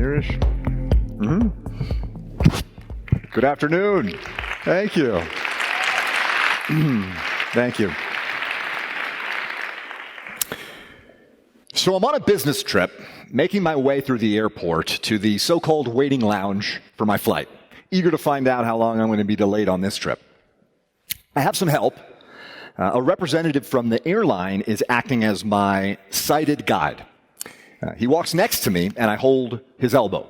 here-ish. Good afternoon. Thank you. Thank you. So I'm on a business trip, making my way through the airport to the so-called waiting lounge for my flight, eager to find out how long I'm going to be delayed on this trip. I have some help. A representative from the airline is acting as my sighted guide. He walks next to me, and I hold his elbow.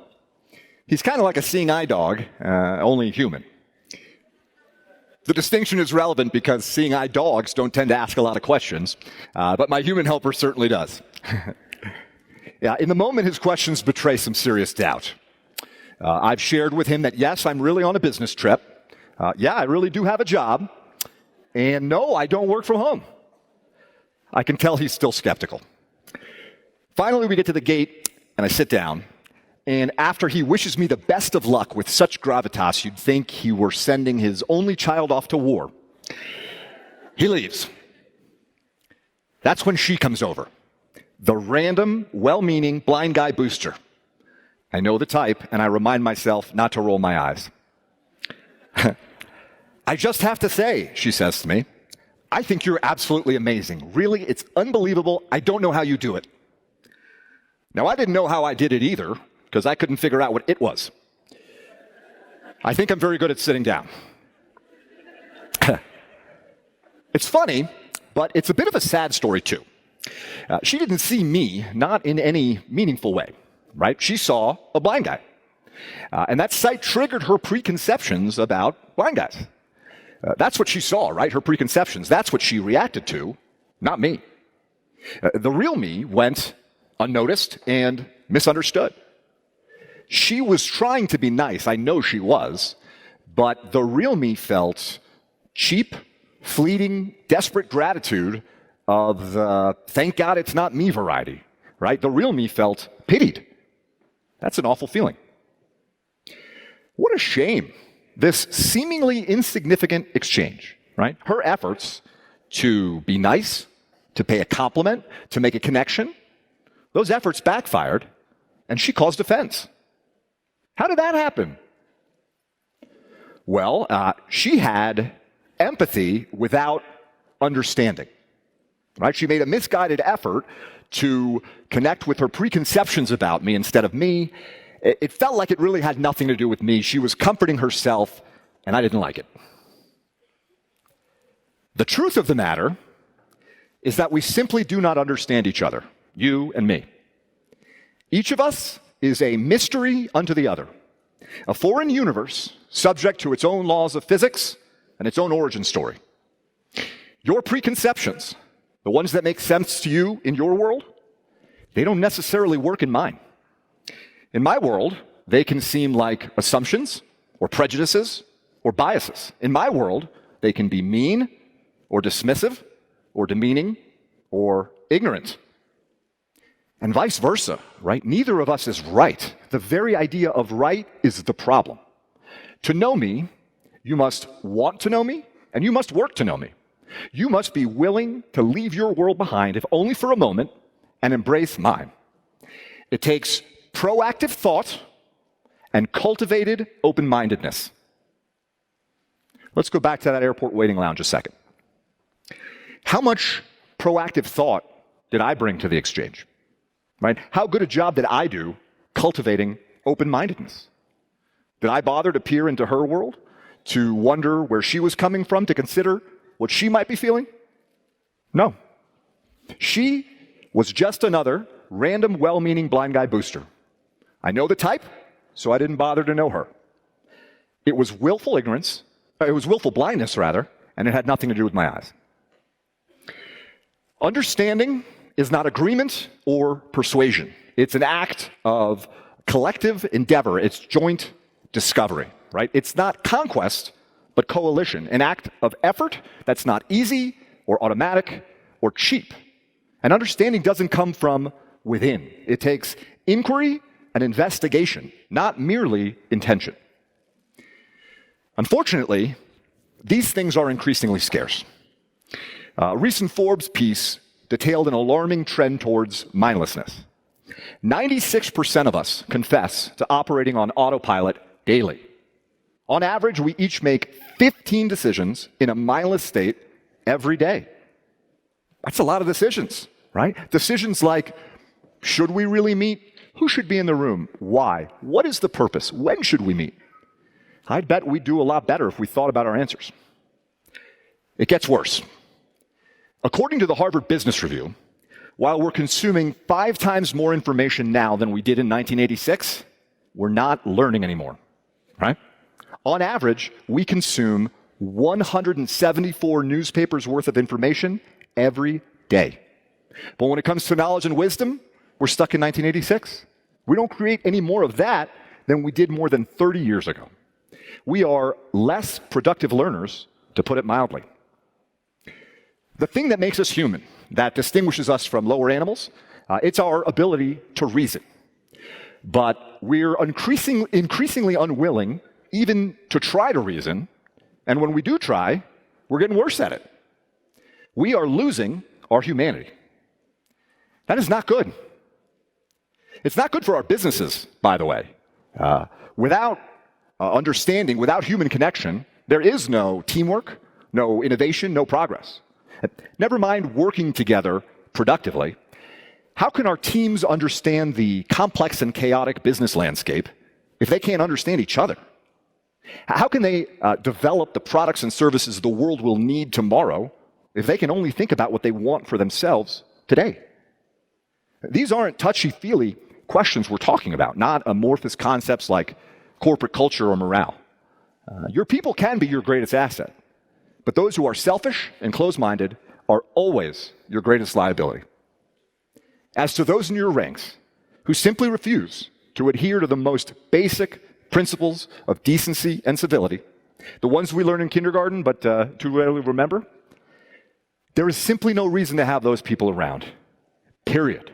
He's kind of like a seeing eye dog, only human. The distinction is relevant because seeing eye dogs don't tend to ask a lot of questions, but my human helper certainly does. Yeah, in the moment, his questions betray some serious doubt. I've shared with him that, yes, I'm really on a business trip. Yeah, I really do have a job. And no, I don't work from home. I can tell he's still skeptical. Finally, we get to the gate, and I sit down. And after he wishes me the best of luck with such gravitas, you'd think he were sending his only child off to war, he leaves. That's when she comes over. The random, well-meaning blind guy booster. I know the type, and I remind myself not to roll my eyes. I just have to say, she says to me, I think you're absolutely amazing. Really, it's unbelievable. I don't know how you do it. Now, I didn't know how I did it either, because I couldn't figure out what it was. I think I'm very good at sitting down. It's funny, but it's a bit of a sad story, too. She didn't see me, not in any meaningful way, right? She saw a blind guy. And that sight triggered her preconceptions about blind guys. That's what she saw, right? Her preconceptions. That's what she reacted to, not me. The real me went unnoticed and misunderstood. She was trying to be nice. I know she was. But the real me felt cheap, fleeting, desperate gratitude of the thank God it's not me variety, right? The real me felt pitied. That's an awful feeling. What a shame, this seemingly insignificant exchange, right? Her efforts to be nice, to pay a compliment, to make a connection, those efforts backfired, and she caused offense. How did that happen? Well, she had empathy without understanding. Right? She made a misguided effort to connect with her preconceptions about me instead of me. It felt like it really had nothing to do with me. She was comforting herself, and I didn't like it. The truth of the matter is that we simply do not understand each other, you and me. Each of us is a mystery unto the other, a foreign universe subject to its own laws of physics and its own origin story. Your preconceptions, the ones that make sense to you in your world, they don't necessarily work in mine. In my world, they can seem like assumptions or prejudices or biases. In my world, they can be mean or dismissive or demeaning or ignorant. And vice versa, right? Neither of us is right. The very idea of right is the problem. To know me, you must want to know me, and you must work to know me. You must be willing to leave your world behind, if only for a moment, and embrace mine. It takes proactive thought and cultivated open-mindedness. Let's go back to that airport waiting lounge a second. How much proactive thought did I bring to the exchange? Right? How good a job did I do cultivating open-mindedness? Did I bother to peer into her world, to wonder where she was coming from, to consider what she might be feeling? No. She was just another random, well-meaning blind guy booster. I know the type, so I didn't bother to know her. It was willful blindness, rather, and it had nothing to do with my eyes. Understanding is not agreement or persuasion. It's an act of collective endeavor. It's joint discovery, right? It's not conquest, but coalition, an act of effort that's not easy or automatic or cheap. And understanding doesn't come from within. It takes inquiry and investigation, not merely intention. Unfortunately, these things are increasingly scarce. A recent Forbes piece detailed an alarming trend towards mindlessness. 96% of us confess to operating on autopilot daily. On average, we each make 15 decisions in a mindless state every day. That's a lot of decisions, right? Decisions like, should we really meet? Who should be in the room? Why? What is the purpose? When should we meet? I'd bet we'd do a lot better if we thought about our answers. It gets worse. According to the Harvard Business Review, while we're consuming 5 times more information now than we did in 1986, we're not learning anymore, right? On average, we consume 174 newspapers worth of information every day. But when it comes to knowledge and wisdom, we're stuck in 1986. We don't create any more of that than we did more than 30 years ago. We are less productive learners, to put it mildly. The thing that makes us human, that distinguishes us from lower animals, it's our ability to reason. But we're increasingly unwilling even to try to reason, and when we do try, we're getting worse at it. We are losing our humanity. That is not good. It's not good for our businesses, by the way. Without understanding, without human connection, there is no teamwork, no innovation, no progress. Never mind working together productively. How can our teams understand the complex and chaotic business landscape if they can't understand each other? How can they develop the products and services the world will need tomorrow if they can only think about what they want for themselves today? These aren't touchy-feely questions we're talking about, not amorphous concepts like corporate culture or morale. Your people can be your greatest asset, but those who are selfish and close-minded are always your greatest liability. As to those in your ranks who simply refuse to adhere to the most basic principles of decency and civility, the ones we learn in kindergarten but too rarely remember, there is simply no reason to have those people around. Period.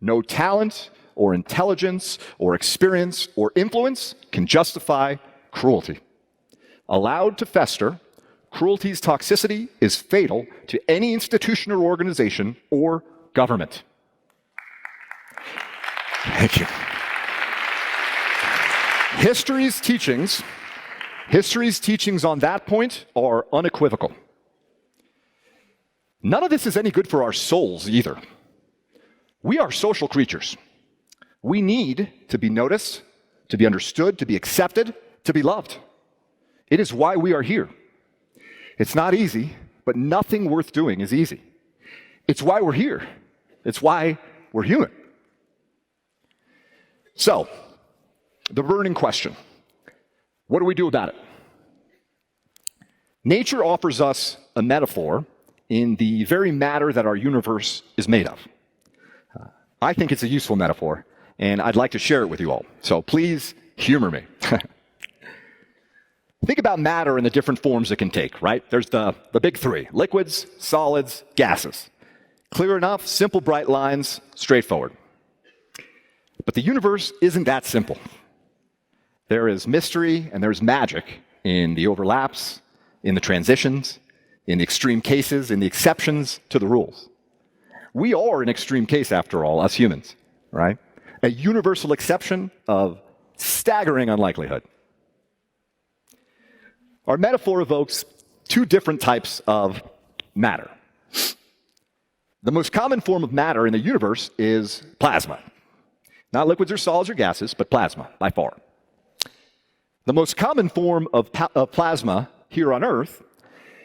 No talent or intelligence or experience or influence can justify cruelty. Allowed to fester, cruelty's toxicity is fatal to any institution or organization or government. Thank you. History's teachings on that point are unequivocal. None of this is any good for our souls either. We are social creatures. We need to be noticed, to be understood, to be accepted, to be loved. It is why we are here. It's not easy, but nothing worth doing is easy. It's why we're here. It's why we're human. So, the burning question, what do we do about it? Nature offers us a metaphor in the very matter that our universe is made of. I think it's a useful metaphor, and I'd like to share it with you all. So please humor me. Think about matter and the different forms it can take, right? There's the big 3, liquids, solids, gases. Clear enough, simple, bright lines, straightforward. But the universe isn't that simple. There is mystery and there's magic in the overlaps, in the transitions, in the extreme cases, in the exceptions to the rules. We are an extreme case, after all, us humans, right? A universal exception of staggering unlikelihood. Our metaphor evokes 2 different types of matter. The most common form of matter in the universe is plasma. Not liquids or solids or gases, but plasma, by far. The most common form of plasma here on Earth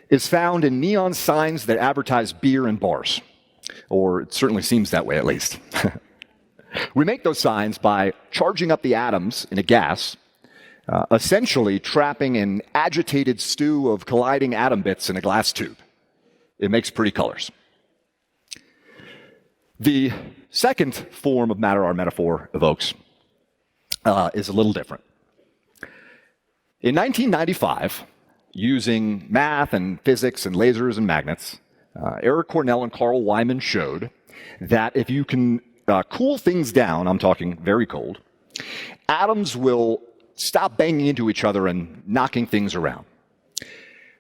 is found in neon signs that advertise beer and bars. Or it certainly seems that way, at least. We make those signs by charging up the atoms in a gas, essentially trapping an agitated stew of colliding atom bits in a glass tube. It makes pretty colors. The second form of matter our metaphor evokes is a little different. In 1995, using math and physics and lasers and magnets, Eric Cornell and Carl Wyman showed that if you can cool things down, I'm talking very cold, atoms will stop banging into each other and knocking things around.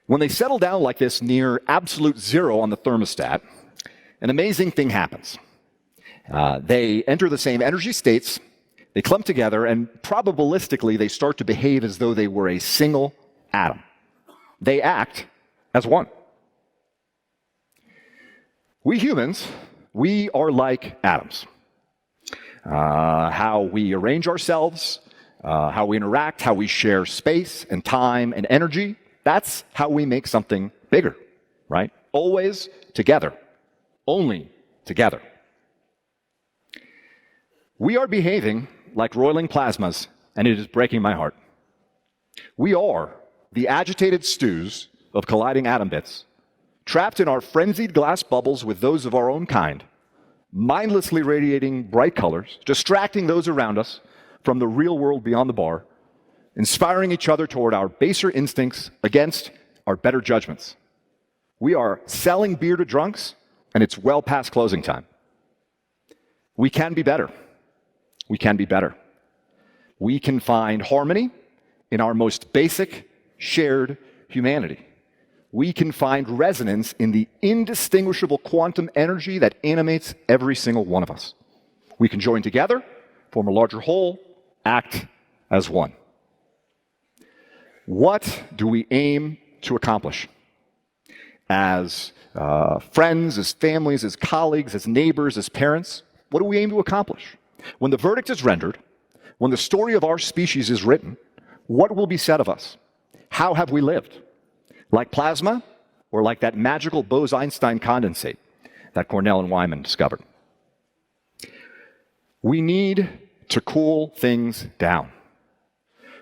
When they settle down like this near absolute zero on the thermostat, an amazing thing happens. They enter the same energy states, they clump together, and probabilistically they start to behave as though they were a single atom. They act as one. We humans, we are like atoms. How we arrange ourselves, how we interact, how we share space and time and energy, that's how we make something bigger, right? Always together, only together. We are behaving like roiling plasmas, and it is breaking my heart. We are the agitated stews of colliding atom bits, trapped in our frenzied glass bubbles with those of our own kind, mindlessly radiating bright colors, distracting those around us from the real world beyond the bar, inspiring each other toward our baser instincts against our better judgments. We are selling beer to drunks, and it's well past closing time. We can be better. We can be better. We can find harmony in our most basic, shared humanity. We can find resonance in the indistinguishable quantum energy that animates every single one of us. We can join together, form a larger whole, act as one. What do we aim to accomplish? As friends, as families, as colleagues, as neighbors, as parents, what do we aim to accomplish? When the verdict is rendered, when the story of our species is written, what will be said of us? How have we lived? Like plasma, or like that magical Bose-Einstein condensate that Cornell and Wyman discovered? We need to cool things down.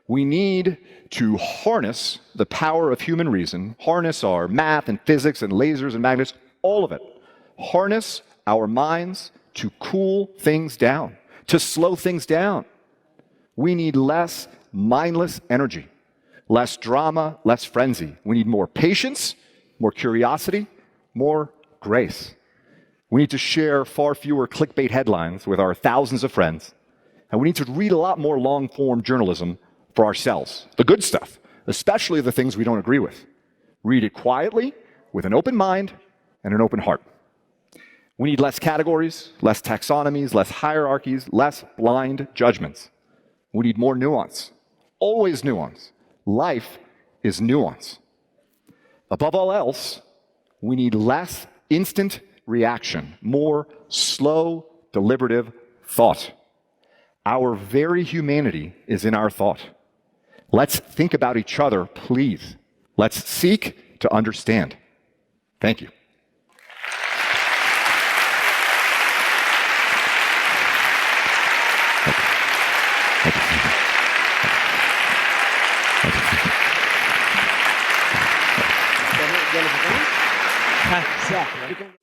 We need to harness the power of human reason, harness our math and physics and lasers and magnets, all of it. Harness our minds to cool things down, to slow things down. We need less mindless energy, less drama, less frenzy. We need more patience, more curiosity, more grace. We need to share far fewer clickbait headlines with our thousands of friends, and we need to read a lot more long-form journalism for ourselves, the good stuff, especially the things we don't agree with. Read it quietly, with an open mind and an open heart. We need less categories, less taxonomies, less hierarchies, less blind judgments. We need more nuance, always nuance. Life is nuance. Above all else, we need less instant reaction, more slow, deliberative thought. Our very humanity is in our thought. Let's think about each other, please. Let's seek to understand. Thank you. Thank you.